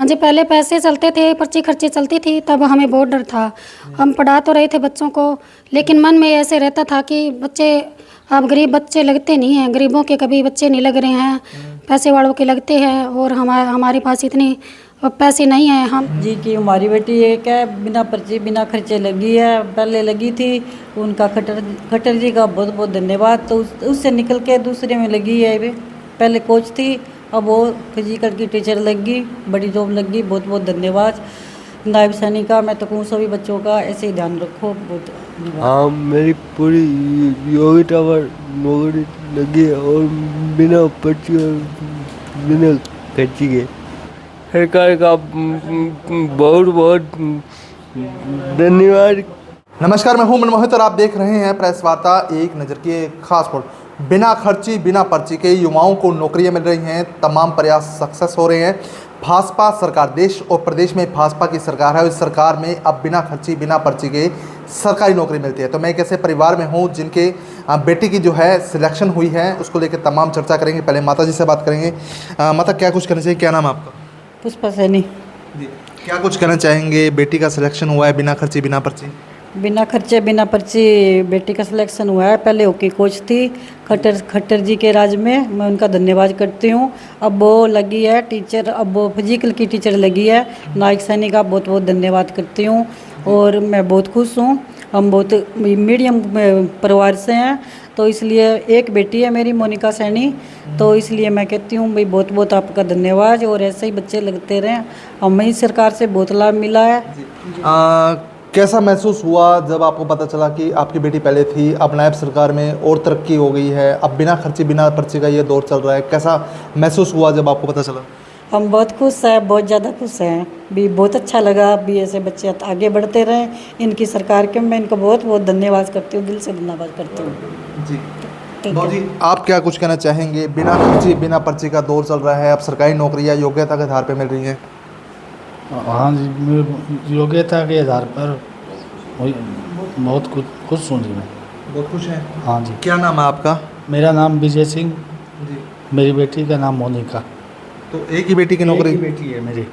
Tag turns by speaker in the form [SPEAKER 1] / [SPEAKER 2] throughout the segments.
[SPEAKER 1] हाँ जी, पहले पैसे चलते थे, पर्ची खर्ची चलती थी, तब हमें बहुत डर था। हम पढ़ा तो रहे थे बच्चों को, लेकिन मन में ऐसे रहता था कि बच्चे, अब गरीब बच्चे लगते नहीं हैं, गरीबों के कभी बच्चे नहीं लग रहे हैं, पैसे वालों के लगते हैं, और हमारे पास इतनी पैसे नहीं हैं। हम
[SPEAKER 2] जी कि हमारी बेटी एक है, बिना पर्ची बिना खर्चे लगी है, पहले लगी थी, उनका खट्टर जी का बहुत बहुत धन्यवाद। तो उससे निकल के दूसरे में लगी है वे, पहले कोच थी, अब वो फिजिकल की टीचर लग गई, बड़ी जॉब लग गई। बहुत बहुत धन्यवाद नायब सैनिक का। मैं तो कहूँ सभी बच्चों का ऐसे ही ध्यान रखो। बहुत धन्यवाद।
[SPEAKER 3] हाँ, मेरी पूरी योग्यता पर नौकरी लगी है और बिना पर्ची और बिना खर्ची के सरकार का बहुत बहुत धन्यवाद।
[SPEAKER 4] नमस्कार, मैं हूं मनमोहित और आप देख रहे हैं प्रेस वार्ता एक नज़र की एक खास रिपोर्ट। बिना खर्ची बिना पर्ची के युवाओं को नौकरियां मिल रही हैं, तमाम प्रयास सक्सेस हो रहे हैं। भाजपा सरकार, देश और प्रदेश में भाजपा की सरकार है, उस सरकार में अब बिना खर्ची बिना पर्ची के सरकारी नौकरी मिलती है। तो मैं एक ऐसे परिवार में हूं जिनके बेटी की जो है सिलेक्शन हुई है, उसको लेकर तमाम चर्चा करेंगे। पहले माता जी से बात करेंगे। माता, क्या कुछ कहना चाहिए? क्या नाम है आपका?
[SPEAKER 2] पुष्पा सैनी
[SPEAKER 4] जी, क्या कुछ कहना चाहेंगे? बेटी का सिलेक्शन हुआ है बिना खर्ची बिना पर्ची।
[SPEAKER 2] बिना खर्चे बिना पर्ची बेटी का सिलेक्शन हुआ है। पहले हॉकी कोच थी खट्टर जी के राज में, मैं उनका धन्यवाद करती हूँ। अब वो लगी है टीचर, अब वो फिजिकल की टीचर लगी है। नायक सैनी का बहुत बहुत धन्यवाद करती हूँ और मैं बहुत खुश हूँ। हम बहुत मीडियम परिवार से हैं, तो इसलिए एक बेटी है मेरी मोनिका सैनी, तो इसलिए मैं कहती हूँ भाई बहुत बहुत आपका धन्यवाद और ऐसे ही बच्चे लगते रहें। हमें इस सरकार से बहुत लाभ मिला है।
[SPEAKER 4] कैसा महसूस हुआ जब आपको पता चला कि आपकी बेटी पहले थी, अब नायब सरकार में और तरक्की हो गई है, अब बिना खर्ची बिना पर्ची का ये दौर चल रहा है? कैसा महसूस हुआ जब आपको पता चला?
[SPEAKER 2] हम बहुत खुश हैं, बहुत ज़्यादा खुश हैं भी। बहुत अच्छा लगा भी, ऐसे बच्चे आगे बढ़ते रहें इनकी सरकार के। मैं इनको बहुत बहुत धन्यवाद करती हूँ, दिल से धन्यवाद करती हूँ।
[SPEAKER 4] जी बाबू जी, आप क्या कुछ कहना चाहेंगे? बिना खर्ची बिना पर्ची का दौर चल रहा है, अब सरकारी नौकरियाँ योग्यता के आधार पर मिल रही हैं।
[SPEAKER 5] हाँ जी, योग्यता के आधार पर बहुत खुश हूँ जी। मैं
[SPEAKER 4] बहुत खुश हैं?
[SPEAKER 5] हाँ जी।
[SPEAKER 4] क्या नाम है आपका?
[SPEAKER 5] मेरा नाम विजय सिंह
[SPEAKER 4] जी।
[SPEAKER 5] मेरी बेटी का नाम मोनिका।
[SPEAKER 4] तो एक ही बेटी की नौकरी?
[SPEAKER 5] एक ही बेटी है मेरी।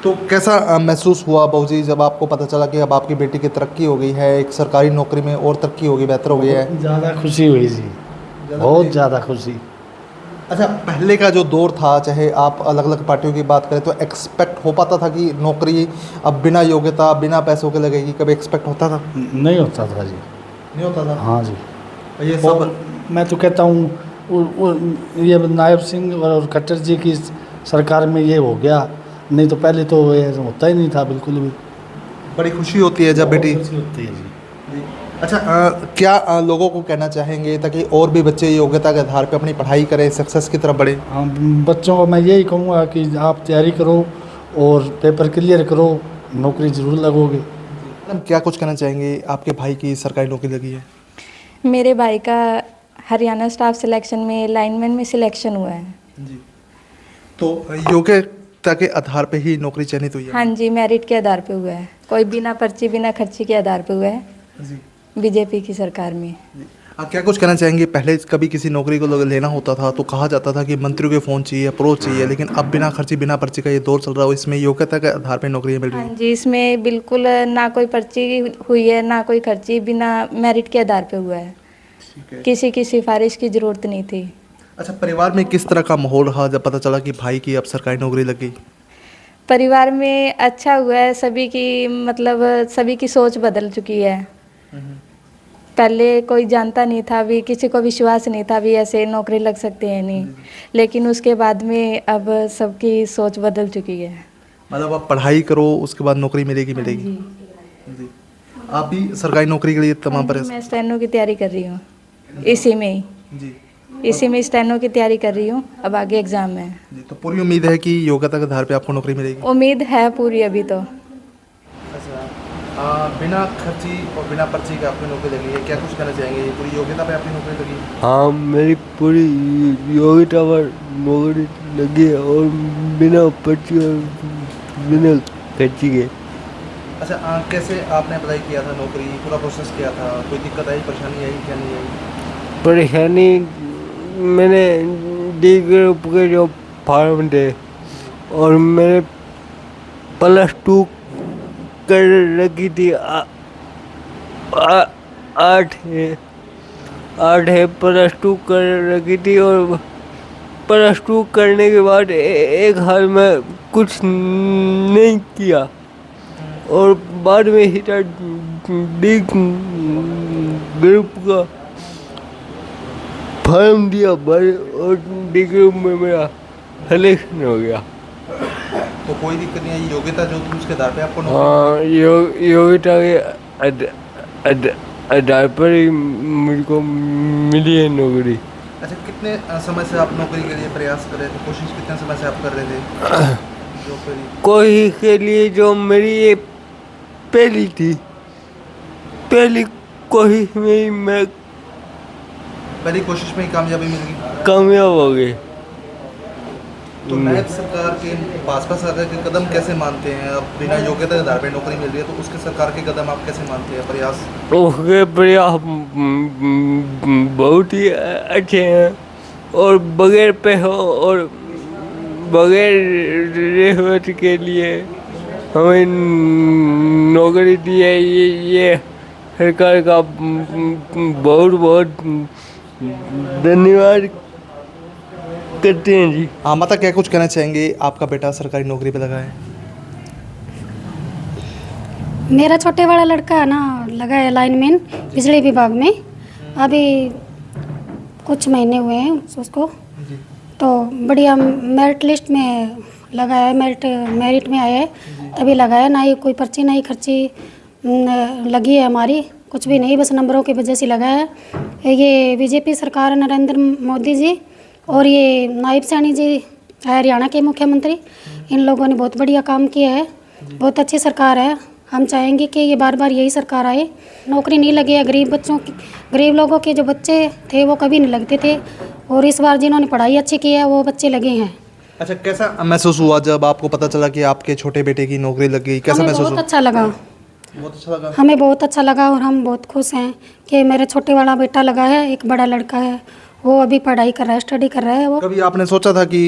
[SPEAKER 4] तो कैसा महसूस हुआ बाबू जी जब आपको पता चला कि अब आपकी बेटी की तरक्की हो गई है, एक सरकारी नौकरी में और तरक्की होगी, बेहतर हो गई है?
[SPEAKER 5] ज़्यादा खुशी हुई जी, बहुत ज़्यादा खुशी।
[SPEAKER 4] अच्छा, पहले का जो दौर था, चाहे आप अलग अलग पार्टियों की बात करें, तो एक्सपेक्ट हो पाता था कि नौकरी अब बिना योग्यता बिना पैसों के लगेगी? कभी एक्सपेक्ट होता था?
[SPEAKER 5] नहीं होता था जी।
[SPEAKER 4] नहीं होता था?
[SPEAKER 5] हाँ जी।
[SPEAKER 4] ये सब
[SPEAKER 5] मैं तो कहता हूँ ये नायब सिंह और खट्टर जी की सरकार में ये हो गया, नहीं तो पहले तो ये होता ही नहीं था बिल्कुल भी।
[SPEAKER 4] बड़ी खुशी होती है जब बेटी
[SPEAKER 5] खुशी होती है जी।
[SPEAKER 4] अच्छा, क्या लोगों को कहना चाहेंगे ताकि और भी बच्चे योग्यता के आधार पर अपनी पढ़ाई करें, सक्सेस की तरफ बढ़े?
[SPEAKER 5] हाँ, बच्चों को मैं यही कहूँगा कि आप तैयारी करो और पेपर क्लियर करो, नौकरी ज़रूर लगोगे।
[SPEAKER 4] मैडम, क्या कुछ कहना चाहेंगे? आपके भाई की सरकारी नौकरी लगी है।
[SPEAKER 6] मेरे भाई का हरियाणा स्टाफ सिलेक्शन में लाइनमैन में सिलेक्शन हुआ है।
[SPEAKER 4] जी, तो योग्यता के आधार पे ही नौकरी चयनित हुई है?
[SPEAKER 6] हाँ जी, मेरिट के आधार पे हुआ है, कोई बिना पर्ची बिना खर्ची के आधार पे हुआ है
[SPEAKER 4] जी।
[SPEAKER 6] बीजेपी की सरकार में।
[SPEAKER 4] क्या कुछ कहना चाहेंगे? पहले कभी किसी नौकरी को लेना होता था तो कहा जाता था कि मंत्रियों के फ़ोन चाहिए, अप्रोच चाहिए, लेकिन अब बिना खर्ची बिना पर्ची का ये दौर चल रहा है, इसमें योग्यता के आधार पर नौकरियाँ मिल रही
[SPEAKER 6] हाँ
[SPEAKER 4] हैं।
[SPEAKER 6] जी, इसमें बिल्कुल ना कोई पर्ची हुई है ना कोई खर्ची, बिना मेरिट के आधार पे हुआ है, किसी की सिफारिश की ज़रूरत नहीं थी।
[SPEAKER 4] अच्छा, परिवार में किस तरह का माहौल रहा जब पता चला कि भाई की अब सरकारी नौकरी लग गई?
[SPEAKER 6] परिवार में अच्छा हुआ है, सभी की मतलब सभी की सोच बदल चुकी है। पहले कोई जानता नहीं था, भी किसी को विश्वास नहीं था भी ऐसे नौकरी लग सकते हैं नहीं, लेकिन उसके बाद में अब सबकी सोच बदल चुकी है।
[SPEAKER 4] मतलब आप पढ़ाई करो उसके बाद नौकरी मिलेगी? मिलेगी जी। आप भी सरकारी नौकरी के लिए तमाम प्रयास?
[SPEAKER 6] मैं स्टेनो की तैयारी कर रही हूँ, इसी में ही
[SPEAKER 4] जी,
[SPEAKER 6] इसी में स्टेनो की तैयारी कर रही हूँ। अब आगे एग्ज़ाम है
[SPEAKER 4] जी। तो पूरी उम्मीद है कि योग्यता के आधार पे आपको नौकरी मिलेगी?
[SPEAKER 6] उम्मीद है पूरी अभी तो।
[SPEAKER 4] बिना खर्ची और बिना पर्ची के आपकी नौकरी लगी है, क्या कुछ कहना चाहेंगे? ये पूरी योग्यता पे आपकी नौकरी लगी है?
[SPEAKER 3] हाँ, मेरी पूरी योग्यता पर नौकरी लगी है और बिना पर्ची और बिना खर्ची के।
[SPEAKER 4] अच्छा, कैसे आपने अप्लाई किया था नौकरी? पूरा प्रोसेस किया था? कोई दिक्कत आई, परेशानी आई, क्या नहीं आई?
[SPEAKER 3] परेशानी, मैंने डी ग्रुप के जो फार्म थे और मैंने +2 कर रखी थी। 8 है +2 कर रखी थी और +2 करने के बाद एक हाल में कुछ नहीं किया और बाद में हिटा डी ग्रुप का फॉर्म दिया भर और डी ग्रुप में मेरा सिलेक्शन हो गया।
[SPEAKER 4] तो कोई दिक्कत नहीं आई, योग्यता जो थी उसके आधार पे आपको नौकरी
[SPEAKER 3] हाँ, योग्यता के आधार पर ही मुझको मिली है नौकरी।
[SPEAKER 4] अच्छा, कितने समय से आप नौकरी के लिए प्रयास कर रहे थे, कोशिश कितने समय से आप कर रहे थे जो फिर
[SPEAKER 3] कोई के लिए जो मेरी ये पहली थी, पहली कोशिश में ही मैं
[SPEAKER 4] पहली कोशिश में ही कामयाबी मिल गई?
[SPEAKER 3] कामयाब हो गई।
[SPEAKER 4] तो नायब सरकार के, भाजपा सरकार के कदम कैसे मानते हैं? अब बिना योग्यता के आधार पर नौकरी मिल रही है तो उसके सरकार के कदम आप कैसे मानते हैं, प्रयास?
[SPEAKER 3] उसके प्रयास बहुत ही अच्छे हैं और बगैर पैसों और बगैर रिश्वत के लिए हमें नौकरी दी है। ये सरकार का बहुत बहुत धन्यवाद करते हैं जी।
[SPEAKER 4] हाँ माता, क्या कुछ कहना चाहेंगे? आपका बेटा सरकारी नौकरी पे लगा है।
[SPEAKER 1] मेरा छोटे वाला लड़का है ना, लगा है लाइनमैन बिजली विभाग में। अभी कुछ महीने हुए हैं उसको, तो बढ़िया मेरिट लिस्ट में लगा है, मेरिट में आया है तभी लगा है। ना ही कोई पर्ची ना ही खर्ची लगी है हमारी, कुछ भी नहीं, बस नंबरों की वजह से लगा है। ये बीजेपी सरकार नरेंद्र मोदी जी और ये नायब सैनी जी हरियाणा के मुख्यमंत्री, इन लोगों ने बहुत बढ़िया काम किया है, बहुत अच्छी सरकार है। हम चाहेंगे कि ये बार बार यही सरकार आए। नौकरी नहीं लगी है, गरीब लोगों के जो बच्चे थे वो कभी नहीं लगते थे और इस बार जिन्होंने पढ़ाई अच्छी की है वो बच्चे लगे हैं।
[SPEAKER 4] अच्छा, कैसा महसूस हुआ जब आपको पता चला कि आपके छोटे बेटे की नौकरी लग गई? कैसा
[SPEAKER 1] हमें
[SPEAKER 4] महसूस
[SPEAKER 1] बहुत
[SPEAKER 4] हुआ?
[SPEAKER 1] अच्छा लगा,
[SPEAKER 4] बहुत अच्छा लगा।
[SPEAKER 1] हमें बहुत अच्छा लगा और हम बहुत खुश हैं कि मेरे छोटे वाला बेटा लगा है। एक बड़ा लड़का है, वो अभी पढ़ाई कर रहा है, स्टडी कर रहा है वो।
[SPEAKER 4] कभी आपने सोचा था कि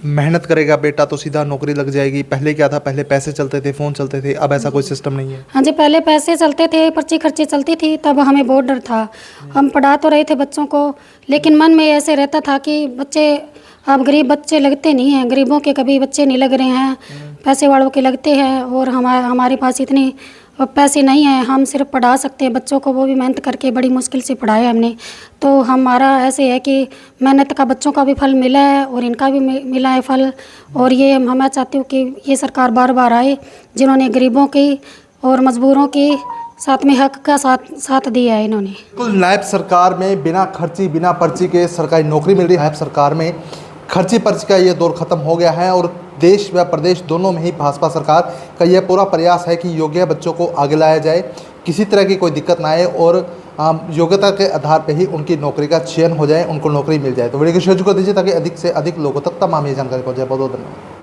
[SPEAKER 4] मेहनत करेगा बेटा तो सीधा नौकरी लग जाएगी? पहले क्या था, पहले पैसे चलते थे, फ़ोन चलते थे, अब ऐसा कोई सिस्टम नहीं है?
[SPEAKER 1] हाँ जी, पहले पैसे चलते थे, पर्ची खर्ची चलती थी, तब हमें बहुत डर था। हम पढ़ा तो रहे थे बच्चों को, लेकिन मन में ऐसे रहता था कि बच्चे, अब गरीब बच्चे लगते नहीं हैं, गरीबों के कभी बच्चे नहीं लग रहे हैं, पैसे वालों के लगते हैं और हमारे पास इतने पैसे नहीं हैं, हम सिर्फ पढ़ा सकते हैं बच्चों को, वो भी मेहनत करके बड़ी मुश्किल से पढ़ाया हमने। तो हमारा ऐसे है कि मेहनत का बच्चों का भी फल मिला है और इनका भी मिला है फल। और ये मैं चाहती हूँ कि ये सरकार बार बार आए, जिन्होंने गरीबों की और मजबूरों की साथ में हक का साथ दिया है इन्होंने।
[SPEAKER 4] बिल्कुल, नायब सरकार में बिना खर्ची बिना पर्ची के सरकारी नौकरी मिल रही है। नायब सरकार में खर्ची पर्ची का ये दौर खत्म हो गया है और देश व प्रदेश दोनों में ही भाजपा सरकार का यह पूरा प्रयास है कि योग्य बच्चों को आगे लाया जाए, किसी तरह की कोई दिक्कत ना आए और योग्यता के आधार पर ही उनकी नौकरी का चयन हो जाए, उनको नौकरी मिल जाए। तो वीडियो को शेयर कर दीजिए ताकि अधिक से अधिक लोगों तक तमाम ये जानकारी पहुँच जाए। बहुत बहुत धन्यवाद।